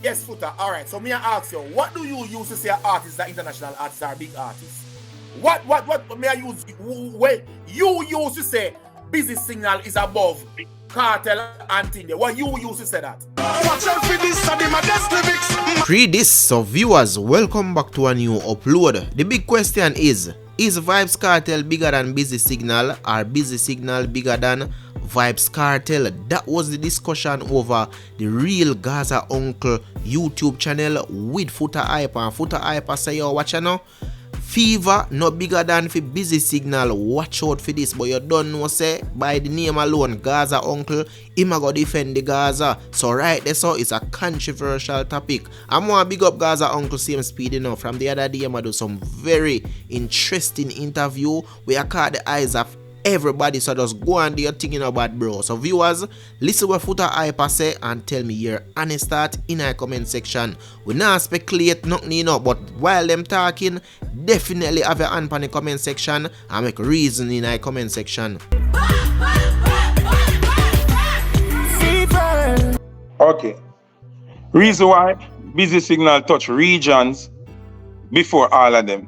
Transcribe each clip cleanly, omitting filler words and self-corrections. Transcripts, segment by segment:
Yes, Footer. All right. So me I ask you, what do you use to say artists are international artists are big artists? What may I use? Wait, you used to say Busy Signal is above Kartel and thing. What you used to say that? Watch out for this, my best lyrics. Pree this, so viewers, welcome back to a new upload. The big question is Vybz Kartel bigger than Busy Signal or Busy Signal bigger than Vybz Kartel? That was the discussion over the Real Gaza Uncle YouTube channel with Footer Hype, and Footer Hype say yo watch now. Fever not bigger than for Busy Signal. Watch out for this, but you don't know say by the name alone Gaza Uncle him a go defend the Gaza. So right there, so it's a controversial topic. I'm gonna big up Gaza Uncle same speed enough. From the other day I do some very interesting interview where I caught the eyes of everybody, so just go and do your thing about bro. So viewers, listen what Footer Hype say and tell me your honest thought in the comment section. We not speculate nothing, you know, but while them talking, definitely have your hand on the comment section and make reason in the comment section. Okay. Reason why Busy Signal touch regions before all of them.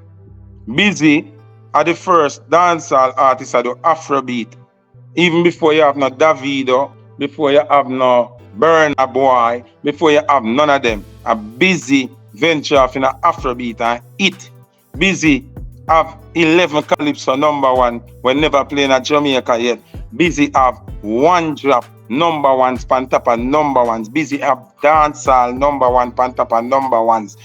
Busy are the first dancehall artists of the Afrobeat. Even before you have no Davido, before you have no Burna Boy, before you have none of them. A Busy venture off in the Afrobeat and it. Busy have 11 Calypso #1 when never playing at Jamaica yet. Busy have one drop #1 span top of #1s. Busy have dancehall #1 pan top of #1s.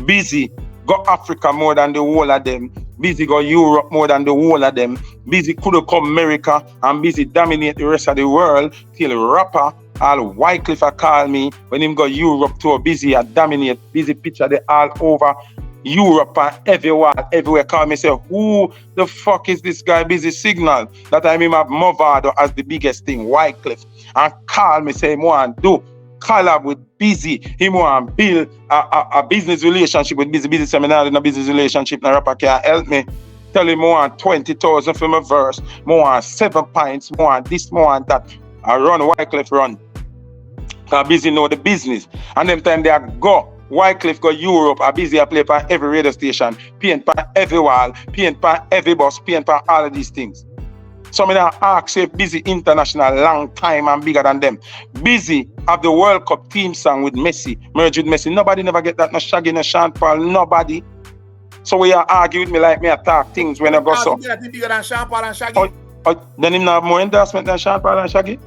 Busy go Africa more than the whole of them. Busy go Europe more than the whole of them. Busy could have come America and Busy dominate the rest of the world till rapper all Wycliffe call me when him go Europe tour. Busy a dominate. Busy picture they all over Europe and everywhere call me say who the fuck is this guy Busy Signal that I mean have Movado as the biggest thing Wycliffe and call me say more do collab with Busy. He want build a business relationship with Busy. Busy seminar in a business relationship. No rapper can help me. Tell him more 20,000 for my verse. More 7 pints. More this. More that. I run Wycliffe run. Cause Busy know the business. And them time they go. Wycliffe go Europe. A Busy a play for every radio station. Paint for every wall. Paint for every bus. Paint for all of these things. So I mean, ask if Busy international long time and bigger than them. Busy have the World Cup team song with Messi, merged with Messi. Nobody never get that, no Shaggy, no Sean Paul, nobody. So we are argue with me like me attack things when I go so. Bigger than Sean Paul and Shaggy? Then him have more endorsement than Sean Paul and Shaggy?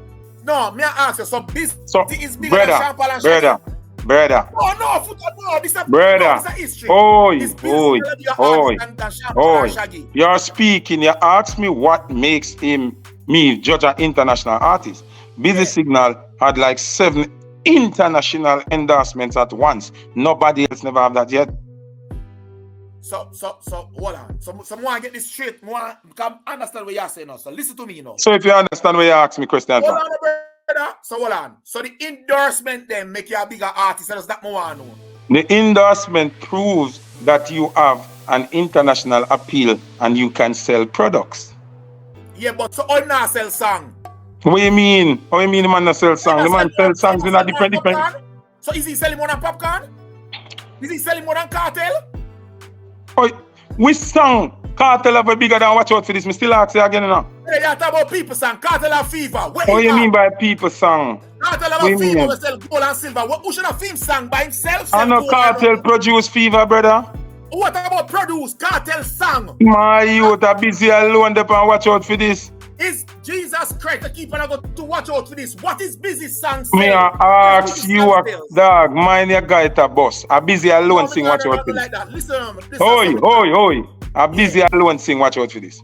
No, me ask you, so Busy is bigger brother, than Sean Paul and Shaggy? Brother. Oh no, no, this is brother. History. You're speaking, you ask me what makes me judge an international artist. Busy Signal had like 7 international endorsements at once. Nobody else never have that yet. So hold on. So more I get this straight, more can understand what you're saying now. So listen to me, you know. So if you understand what you ask me question hold on, brother. So hold on. So the endorsement then make you a bigger artist. Does that more I know? The endorsement proves that you have an international appeal and you can sell products. Yeah, but so I not sell song. What do you mean? What do you mean the man not sell song? The man sell songs in a different. So is he selling more than popcorn? Is he selling more than Kartel? Oh, which song? Kartel have a bigger than watch out for this. Me still ask you again now. Hey, you talk about people song. Kartel have fever. What do you mean by people song? Kartel have a fever. We sell gold and silver. Who should have film song by himself? I know Kartel produce fever, brother. What about produce Kartel song? My youth are busy alone. They can watch out for this. Is Jesus Christ to keep on go to watch out for this? What is Busy song? Me ask you, dog. Mind your guy to boss. A Busy alone sing. Watch out for this. Like that. Listen. Oi. A Busy alone sing. Watch out for this.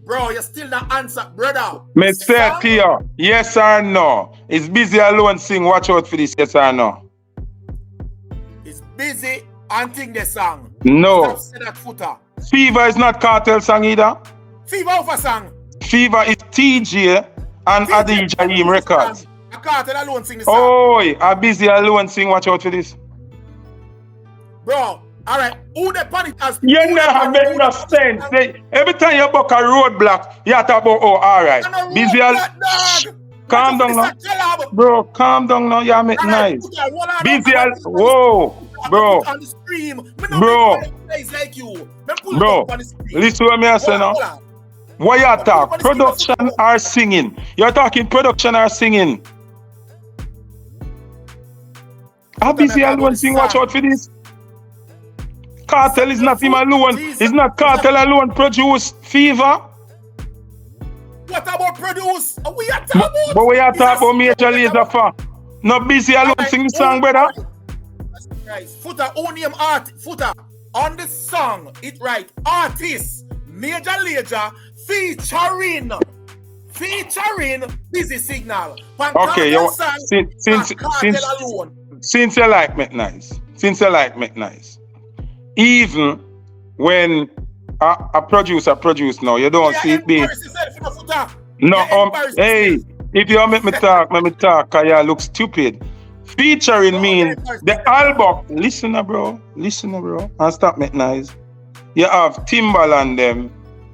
Bro, you still not answer, brother. Me say clear. Yes or no? Is Busy alone sing? Watch out for this. Yes or no? It's Busy and sing the song. No. Say that Footer. Fever is not Kartel song either. Fever over song. Fever is TJ and Adi Jaheim Records. A Kartel alone sing the song. Oi, a Busy alone sing. Watch out for this. Bro, all right. Who the panic as? You never make no sense. Every time you book a roadblock, you have to about, oh, all right. Busy alone. Calm down now. Collab. Bro, calm down now. Yeah, make Alright, nice. Busy. Whoa, bro. On the stream. Bro. Like you. Me Bro, up on the stream. listen to what me say now. What you talk? Production or singing? You're talking production or singing? How busy alone sing? Watch out for this. Kartel is not him alone. It's not Kartel alone produce Fever. What about produce? We are talking about. But we are talking about Major Lazer for. Not busy alone sing the song, brother. Nice. Footer, only art. Footer on the song. It right. Artist Major Lazer featuring Busy Signal. Okay, you since you like make nice. Since you like make nice. Even when a producer produce now, you don't see it being. No, hey, if you make me talk, cause you look stupid. Featuring mean the album. Listen, bro, and stop make nice. You have Timbaland them,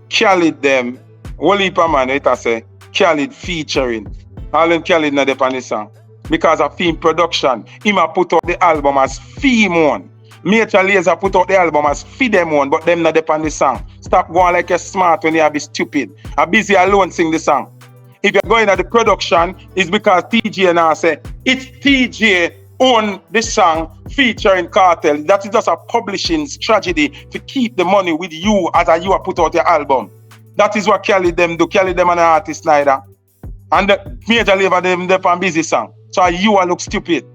Khalid them, whole heap of man, it say Khalid featuring. All them Khalid not on the song. Because of film production, him a put out the album as film one. Major Lazer put out the album as feed them one, but them not on the song. Stop going like you're smart when you be stupid. A busy alone sing the song. If you're going at the production, it's because TJ now say it's TJ own the song featuring Kartel. That is just a publishing strategy to keep the money with you as you are put out your album. That is what Khalid them do. Khalid them an artist neither. And the Major Lazer them on busy song. So you are look stupid.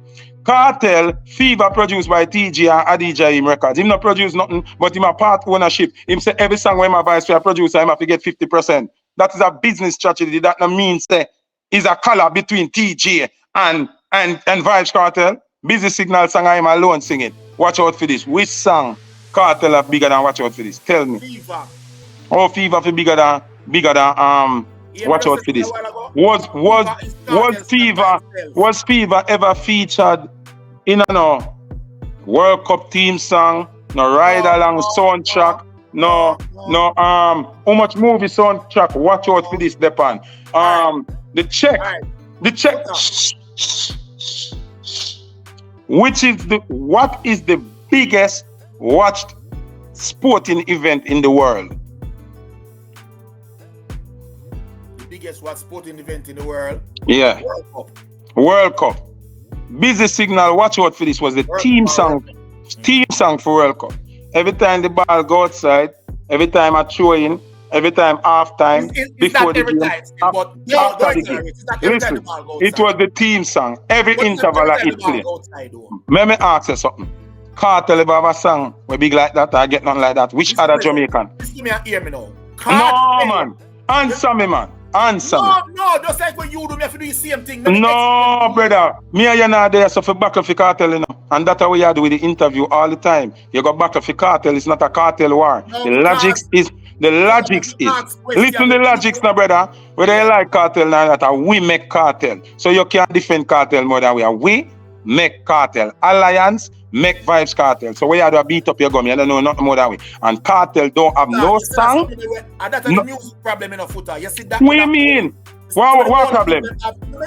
Kartel, Fever produced by TG and Adija Records. Him not produce nothing, but him a part ownership. Him say every song when my vice for a producer, him have to get 50%. That is a business strategy. That no means say is a color between TG and Vybz Kartel. Busy Signal song I am alone singing. Watch out for this. Which song Kartel are bigger than watch out for this? Tell me. Fever. Oh, Fever for bigger than watch out for this. Was Fever ever featured in a World Cup team song, no ride along soundtrack, no how much movie soundtrack? Watch out for this, Depan. The check. What is the biggest watched sporting event in the world? Biggest what sporting event in the world? Yeah. World Cup. Busy Signal, watch out for this, was the team song for World Cup. Every time the ball go outside, every time I throw in, every time half time, before the game, after the game. Listen, it was the team song. Every interval it play. Let me ask you something. Kartel ever have a song where big like that or get nothing like that? Which other Jamaican? Give me a hear me now. No, man. Answer me, man. Answer me. No, just like when you do, me have to do the same thing. No, brother. Me and you not there, so for back of the cartel, you know. And that's how we are do with the interview all the time. You go back of the cartel, it's not a cartel war. No, the logics is. Listen the logics now, brother. Whether you like cartel now, that we make cartel. So you can't defend cartel more than we are. We make cartel. Alliance make Vybz Kartel. So we are to beat up your gum. You don't know nothing more than we. And cartel don't have no song. And that's a music problem in a footer. You see that? What do you mean? What problem?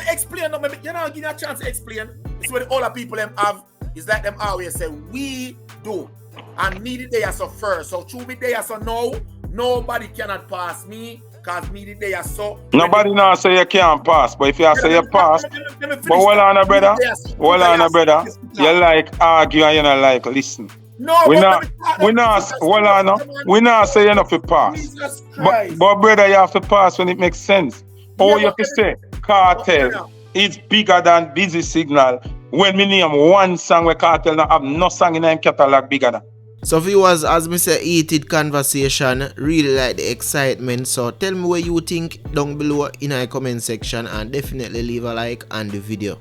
Explain. You know, give me a chance to explain. It's what all the people them have. It's like them always say, we do. And me the day so first. So through me day so now, nobody cannot pass me. Cause me the day so. Nobody now say you can't pass. But if you say you pass, but hold on, brother. Hold on, brother. You like argue and you not like listen. No, we not say you not to pass. But brother, you have to pass when it makes sense. Or you have to say Kartel is bigger than Busy Signal. When me name one song where Kartel not have no song in them catalog bigger than. So viewers, as me say, heated conversation, really like the excitement. So tell me what you think down below in the comment section and definitely leave a like on the video.